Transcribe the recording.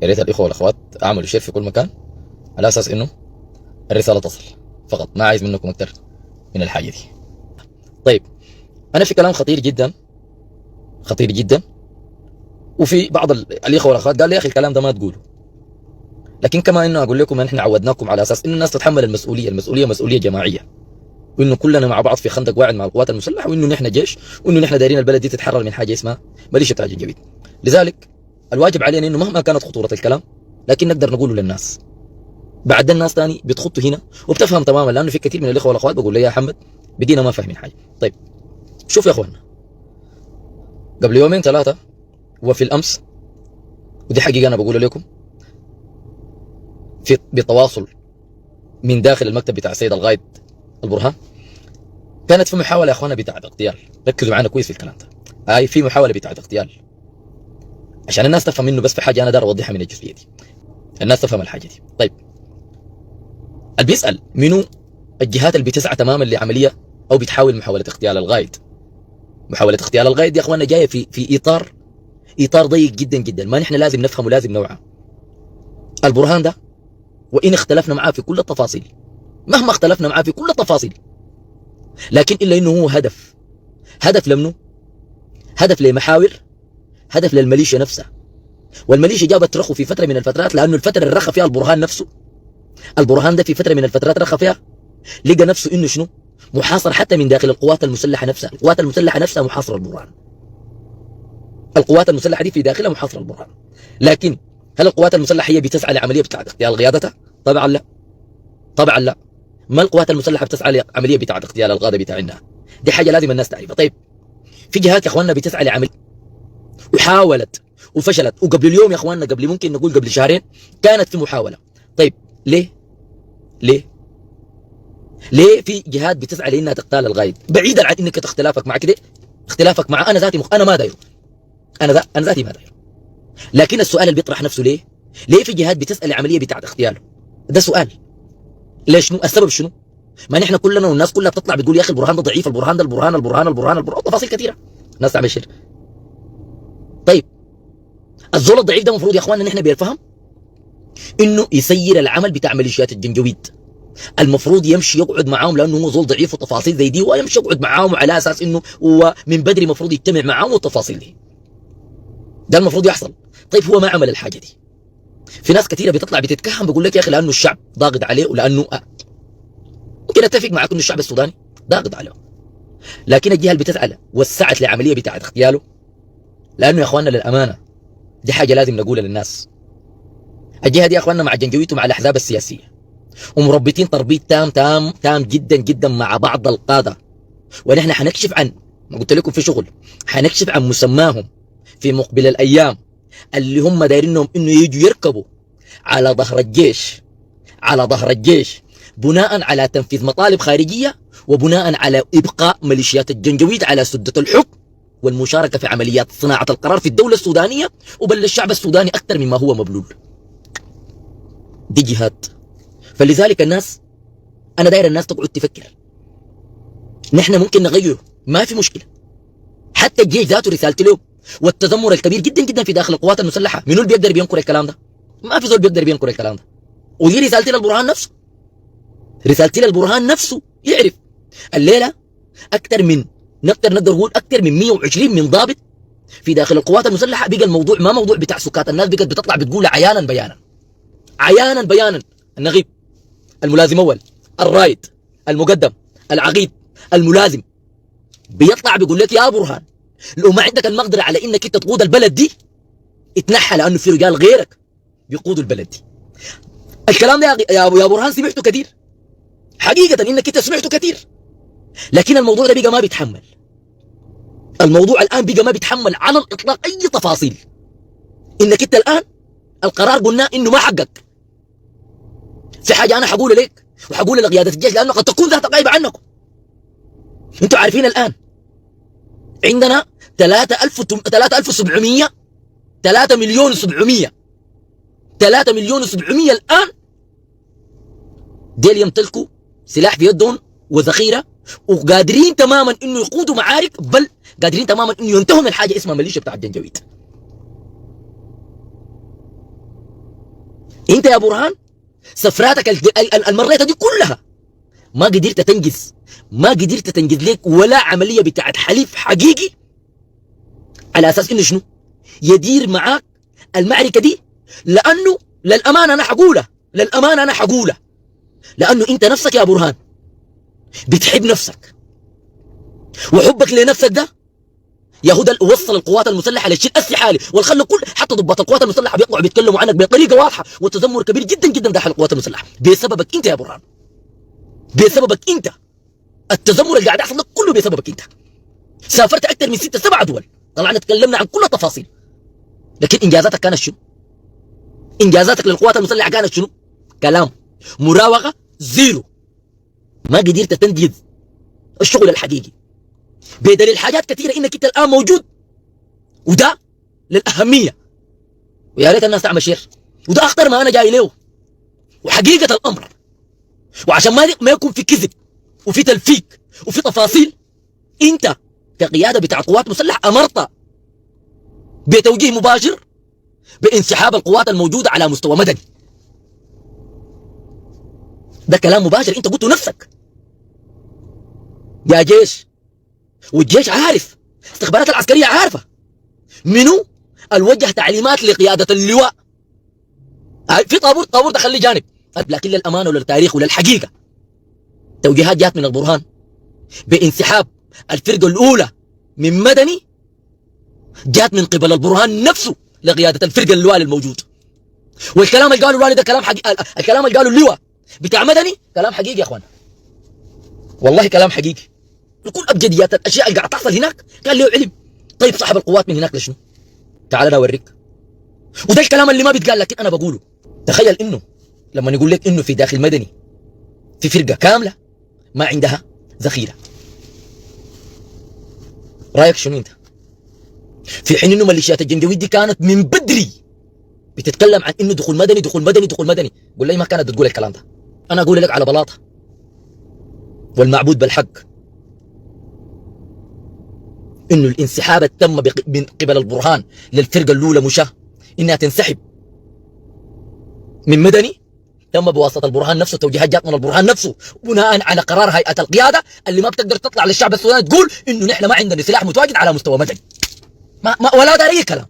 يا ريت الاخوه والاخوات اعملوا شير في كل مكان على اساس انه الرساله تصل فقط، ما عايز منكم اكتر من الحاجه دي. طيب انا في كلام خطير جدا، خطير جدا، وفي بعض الاخوه والاخوات قال لي يا اخي الكلام ده ما تقوله، لكن كما انه اقول لكم ان احنا عودناكم على اساس ان الناس تتحمل المسؤوليه، المسؤوليه مسؤوليه جماعيه، وانه كلنا مع بعض في خندق واحد مع القوات المسلحه، وانه نحن جيش، وانه نحن دايرين البلد دي تتحرر من حاجه اسمها ميليشيا بتاع الجنجويد. لذلك الواجب علينا انه مهما كانت خطوره الكلام لكن نقدر نقوله للناس. بعد الناس تاني بتخطوا هنا وبتفهم تماما، لانه في كثير من الاخوه والاخوات بقول لي يا محمد بدينا ما فاهمين حاجه. طيب شوف يا اخوانا، قبل يومين ثلاثه وفي الامس، ودي حقيقه انا بقول لكم في بتواصل من داخل المكتب بتاع السيد الغايد البرهان، كانت في محاوله يا اخوانا بتاعت اغتيال. ركزوا معنا كويس في الكلام ده، في محاوله بتاعت اغتيال عشان الناس تفهم منه، بس في حاجه انا دار اوضحها من الجزئيه دي، الناس تفهم الحاجه دي. طيب اللي بيسال منو الجهات اللي بتسعى تماما لعمليه او بتحاول محاوله اغتيال الغايد؟ محاوله اغتيال الغايد يا اخوانا جايه في اطار ضيق جدا جدا، ما نحن لازم نفهمه، لازم نوعه. البرهان ده وان اختلفنا معاه في كل التفاصيل، مهما اختلفنا معاه في كل التفاصيل، لكن الا انه هو هدف لمنه، هدف لمحاور، هدف للميليشيا نفسها. والميليشيا جابت رخو في فتره من الفترات، لانه الفتره اللي رخى فيها البرهان نفسه، البرهان ده في فتره من الفترات رخى فيها، لقى نفسه انه شنو؟ محاصر حتى من داخل القوات المسلحه نفسها. القوات المسلحه نفسها محاصره البرهان، القوات المسلحه دي في داخلها محاصره البرهان. لكن هل القوات المسلحه هي بتسعى لعمليه بتاعت اغتيال قيادتها؟ طبعا لا، طبعا لا. ما القوات المسلحه بتسعى لعمليه بتاعت اغتيال القاده بتاعنا، دي حاجه لازم الناس تعرفها. طيب في جهات يا اخواننا بتسعى لعمل وحاولت وفشلت، وقبل اليوم يا اخواننا، قبل ممكن نقول قبل شهرين كانت في محاوله. طيب ليه؟ ليه في جهات بتسعى لانها تغتال الغايد؟ بعيدا عن انك اختلافك مع كده، اختلافك مع انا ذاتي انا ما دايره، انا ذاتي ما دايره، لكن السؤال اللي بيطرح نفسه ليه في جهات بتسأل عمليه بتاعت اغتياله؟ ده سؤال. ليش؟ شنو السبب؟ شنو؟ ما نحن كلنا والناس كلها بتطلع بتقول يا اخي البرهان ده ضعيف، البرهان ده البرهان تفاصيل كثيره، الناس تعمل شير. طيب الزول الضعيف ده المفروض يا اخواننا نحن بيفهم انه يسير العمل بتاع ميليشيات الجنجويد، المفروض يمشي يقعد معاهم، لانه هو زول ضعيف وتفاصيل زي دي، ويمشي يقعد معاهم على اساس انه هو من بدري المفروض يجتمع معاهم والتفاصيل دي، ده المفروض يحصل. طيب هو ما عمل الحاجه دي. في ناس كثيره بتطلع بتتكهن بيقول لك يا اخي لانه الشعب ضاغط عليه، ولانه ممكن اتفق معك انه الشعب السوداني ضاغط عليه، لكن الجهه اللي بتسعى وسعت لعمليه بتاعت اغتياله، لانه يا اخواننا للامانه دي حاجه لازم نقولها للناس، الجهه دي يا اخواننا مع الجنجويد ومع الاحزاب السياسيه، ومربطين تربيط تام جدا جدا مع بعض القاده، ونحن حنكشف عن، ما قلت لكم في شغل، حنكشف عن مسماهم في مقبل الايام، اللي هم دايرينهم انه يجوا يركبوا على ظهر الجيش، على ظهر الجيش، بناء على تنفيذ مطالب خارجيه، وبناء على ابقاء ميليشيات الجنجويد على سده الحكم والمشاركه في عمليات صناعه القرار في الدوله السودانيه وبل الشعب السوداني اكثر مما هو مبلول. دي جهات. فلذلك الناس، انا داير الناس تقعد تفكر، نحن ممكن نغيره، ما في مشكله، حتى الجيش ذاته رسالته له والتذمر الكبير جدا جدا في داخل القوات المسلحه، منو اللي بيقدر بينكر الكلام ده؟ ما في زول بيقدر بينكر الكلام ده. ودي رسالتي للبرهان نفسه، رسالتي للبرهان نفسه يعرف الليله اكثر من، نقدر نقول اكثر من 120 من ضابط في داخل القوات المسلحه. بقى الموضوع ما موضوع بتاع سكات، الناس بقت بتطلع بتقول عيانا بيانا، عيانا بيانا، النغيب، الملازم اول، الرايد، المقدم، العقيد، الملازم، بيطلع بيقول لك يا برهان لو ما عندك المقدره على انك انت تقود البلد دي اتنحى، لانه في رجال غيرك بيقودوا البلد دي. الكلام ده يا برهان سمعته كثير، حقيقه انك انت سمعته كثير، لكن الموضوع ده بقى ما بيتحمل، الموضوع الان بقى ما بيتحمل على الاطلاق اي تفاصيل، انك انت الان القرار قلنا انه ما حقك. في حاجه انا حقولها لك وحقولها لقياده الجيش، لانه قد تكون ذات غايبه عنكم. انتوا عارفين الان عندنا 3700 3 مليون و700 3 مليون و700 الان ديل يمتلكوا سلاح في يدهم وذخيره، وقادرين تماما انه يقودوا معارك، بل قادرين تماما انه ينتهوا من حاجه اسمها ميليشيا بتاع الجنجويد. انت يا برهان سفراتك المريتة دي كلها ما قدرت تنجز، ما قدرت تنجز لك ولا عملية بتاعت حليف حقيقي على اساس انه شنو يدير معاك المعركة دي. لانه للامانة انا حقولها لانه انت نفسك يا برهان بتحب نفسك، وحبك لنفسك ده يهود وصل القوات المسلحه للشيء السحالي والخلى كل حتى ضباط القوات المسلحه بيطلعوا بيتكلموا عنك بطريقه واضحه، وتذمر كبير جدا جدا داخل القوات المسلحه بسببك انت يا برهان، بسببك انت. التذمر اللي قاعد يحصل لك كله بسببك انت. سافرت اكثر من 6 7 دول، طلعنا تكلمنا عن كل التفاصيل، لكن انجازاتك كانت شنو؟ انجازاتك للقوات المسلحه كانت شنو؟ كلام، مراوغه، زيرو. ما قدرت تنجز الشغل الحقيقي بدليل حاجات كثيره انك انت الان موجود، وده للاهميه، ويا ريت الناس تعمل شير، وده اخطر ما انا جاي له وحقيقه الامر. وعشان ما يكون في كذب وفي تلفيق وفي تفاصيل، انت كقياده بتاع قوات مسلحه امرت بتوجيه مباشر بانسحاب القوات الموجوده على مستوى مدني. ده كلام مباشر انت قلته نفسك يا جيش، والجيش عارف، استخبارات العسكريه عارفه منو الوجه تعليمات لقياده اللواء. في طابور ده خليه جانب، لكن للامانه وللتاريخ وللحقيقه توجيهات جات من البرهان بانسحاب الفرقه الاولى من مدني، جات من قبل البرهان نفسه لقياده الفرقه اللواء الموجود. والكلام اللي قاله الوالي ده كلام حقيقي، الكلام اللي قاله اللواء بتاع مدني كلام حقيقي يا اخوان، والله كلام حقيقي. كل ابجديات الاشياء اللي قاعد تحصل هناك كان له علم. طيب صاحب القوات من هناك لشنو؟ تعال انا اوريك. وده الكلام اللي ما بيتقال لكن انا بقوله. تخيل انه لما نقول لك انه في داخل مدني في فرقه كامله ما عندها ذخيره، رايك شنو انت؟ في حين انه ميليشيات الجنجويد دي كانت من بدري بتتكلم عن انه دخول مدني دخول مدني دخول مدني، قول لي ما كانت بتقول الكلام ده. انا اقول لك على بلاطه والمعبود بالحق انه الانسحاب تم من قبل البرهان للفرقه الاولى مشاه انها تنسحب من مدني، تم بواسطه البرهان نفسه، توجيهات جات من البرهان نفسه بناء على قرار هيئه القياده اللي ما بتقدر تطلع للشعب السوداني تقول انه نحن ما عندنا سلاح متواجد على مستوى مدني. ولا داري كلام.